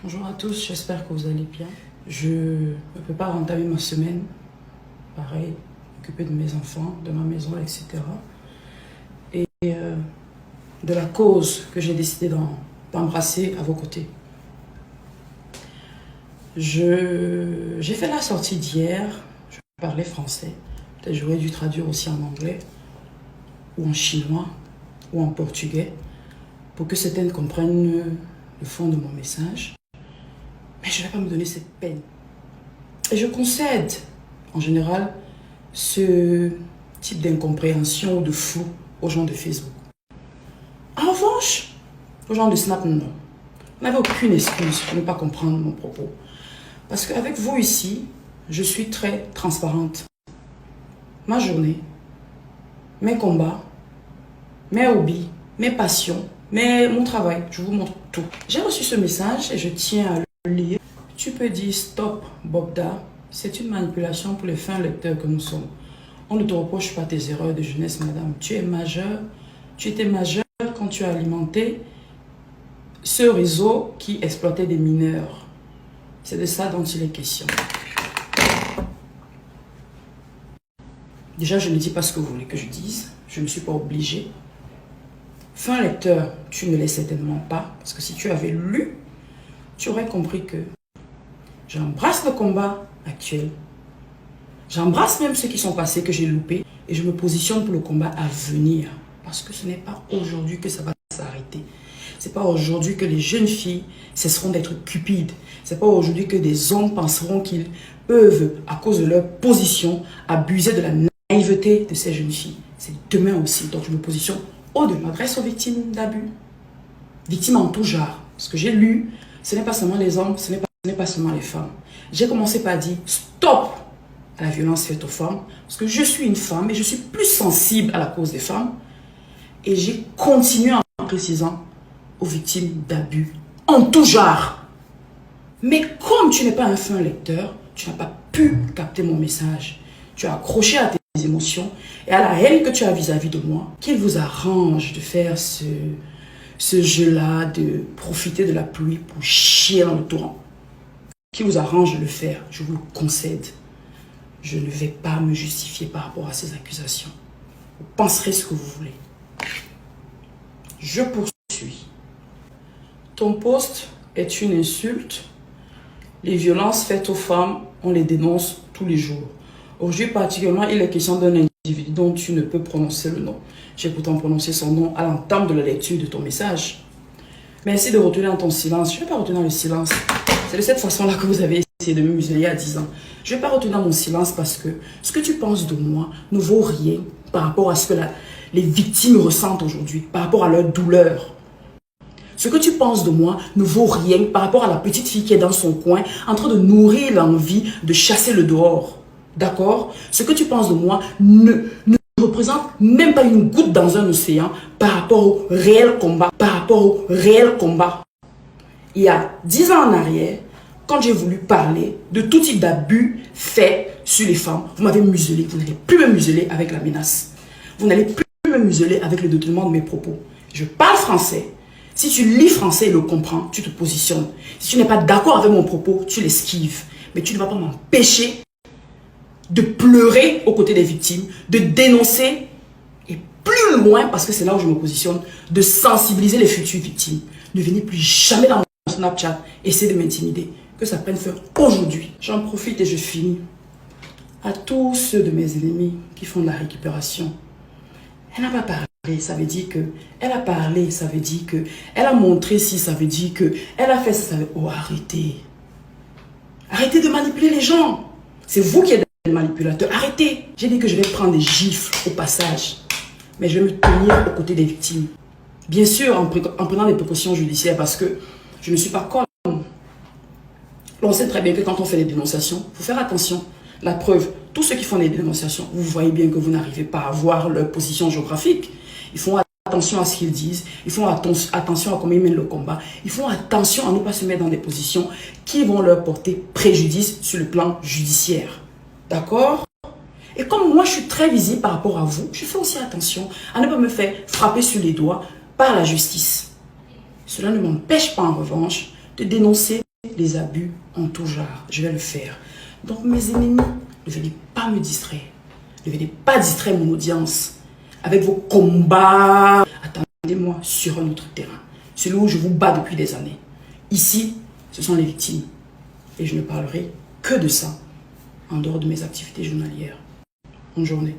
Bonjour à tous, j'espère que vous allez bien. Je ne peux pas entamer ma semaine, pareil, m'occuper de mes enfants, de ma maison, etc. Et de la cause que j'ai décidé d'embrasser à vos côtés. J'ai fait la sortie d'hier, je parlais français, peut-être j'aurais dû traduire aussi en anglais, ou en chinois, ou en portugais, pour que certaines comprennent le fond de mon message. Mais je ne vais pas me donner cette peine. Et je concède, en général, ce type d'incompréhension ou de flou aux gens de Facebook. En revanche, aux gens de Snap, non. Vous n'avez aucune excuse pour ne pas comprendre mon propos. Parce qu'avec vous ici, je suis très transparente. Ma journée, mes combats, mes hobbies, mes passions, mon travail, je vous montre tout. J'ai reçu ce message et je tiens à le lire. Tu peux dire stop, Bobda. C'est une manipulation pour les fins lecteurs que nous sommes. On ne te reproche pas tes erreurs de jeunesse, madame. Tu es majeure. Tu étais majeure quand tu as alimenté ce réseau qui exploitait des mineurs. C'est de ça dont il est question. Déjà, je ne dis pas ce que vous voulez que je dise. Je ne suis pas obligée. Fin lecteur, tu ne l'es certainement pas. Parce que si tu avais lu, tu aurais compris que j'embrasse le combat actuel. J'embrasse même ceux qui sont passés, que j'ai loupés. Et je me positionne pour le combat à venir. Parce que ce n'est pas aujourd'hui que ça va s'arrêter. Ce n'est pas aujourd'hui que les jeunes filles cesseront d'être cupides. Ce n'est pas aujourd'hui que des hommes penseront qu'ils peuvent, à cause de leur position, abuser de la naïveté de ces jeunes filles. C'est demain aussi. Donc je me positionne au-delà. Je m'adresse aux victimes d'abus. Victimes en tout genre. Ce que j'ai lu, ce n'est pas seulement les hommes, ce n'est pas seulement les femmes. J'ai commencé par dire stop à la violence faite aux femmes. Parce que je suis une femme et je suis plus sensible à la cause des femmes. Et j'ai continué en précisant aux victimes d'abus en tout genre. Mais comme tu n'es pas un fin lecteur, tu n'as pas pu capter mon message. Tu as accroché à tes émotions et à la haine que tu as vis-à-vis de moi. Qu'il vous arrange de faire ce jeu-là, de profiter de la pluie pour chier dans le torrent. Qu'il vous arrange de le faire, je vous le concède. Je ne vais pas me justifier par rapport à ces accusations. Vous penserez ce que vous voulez. Je poursuis. Ton poste est une insulte. Les violences faites aux femmes, on les dénonce tous les jours. Aujourd'hui particulièrement, il est question d'un individu dont tu ne peux prononcer le nom. J'ai pourtant prononcé son nom à l'entame de la lecture de ton message. Merci de retenir ton silence. Je ne vais pas retenir le silence. C'est de cette façon-là que vous avez essayé de me museler il y a 10 ans. Je ne vais pas retenir mon silence parce que ce que tu penses de moi ne vaut rien par rapport à ce que les victimes ressentent aujourd'hui, par rapport à leur douleur. Ce que tu penses de moi ne vaut rien par rapport à la petite fille qui est dans son coin en train de nourrir l'envie de chasser le dehors. D'accord? Ce que tu penses de moi ne représente même pas une goutte dans un océan par rapport au réel combat. Il y a 10 ans en arrière, quand j'ai voulu parler de tout type d'abus faits sur les femmes, vous m'avez muselé. Vous n'allez plus me museler avec la menace. Vous n'allez plus me museler avec le détournement de mes propos. Je parle français. Si tu lis français et le comprends, tu te positionnes. Si tu n'es pas d'accord avec mon propos, tu l'esquives. Mais tu ne vas pas m'empêcher de pleurer aux côtés des victimes, de dénoncer et plus loin, parce que c'est là où je me positionne, de sensibiliser les futures victimes. Ne venez plus jamais dans mon Snapchat essayer de m'intimider. Que ça prenne fin aujourd'hui. J'en profite et je finis. À tous ceux de mes ennemis qui font de la récupération. Elle n'a pas parlé, ça veut dire que. Elle a parlé, ça veut dire que. Elle a montré si, ça veut dire que. Elle a fait ça, ça veut dire. Oh, arrêtez. Arrêtez de manipuler les gens. C'est vous qui êtes des manipulateurs. Arrêtez. J'ai dit que je vais prendre des gifles au passage. Mais je vais me tenir aux côtés des victimes. Bien sûr, en prenant des précautions judiciaires, parce que je ne suis pas comme. On sait très bien que quand on fait des dénonciations, il faut faire attention. La preuve, tous ceux qui font des dénonciations, vous voyez bien que vous n'arrivez pas à voir leur position géographique. Ils font attention à ce qu'ils disent, ils font attention à comment ils mènent le combat, ils font attention à ne pas se mettre dans des positions qui vont leur porter préjudice sur le plan judiciaire. D'accord? Et comme moi je suis très visible par rapport à vous, je fais aussi attention à ne pas me faire frapper sur les doigts par la justice. Cela ne m'empêche pas en revanche de dénoncer les abus en tout genre. Je vais le faire. Donc mes ennemis, ne venez pas me distraire. Ne venez pas distraire mon audience avec vos combats. Attendez-moi sur un autre terrain. Celui où je vous bats depuis des années. Ici, ce sont les victimes. Et je ne parlerai que de ça en dehors de mes activités journalières. Bonne journée.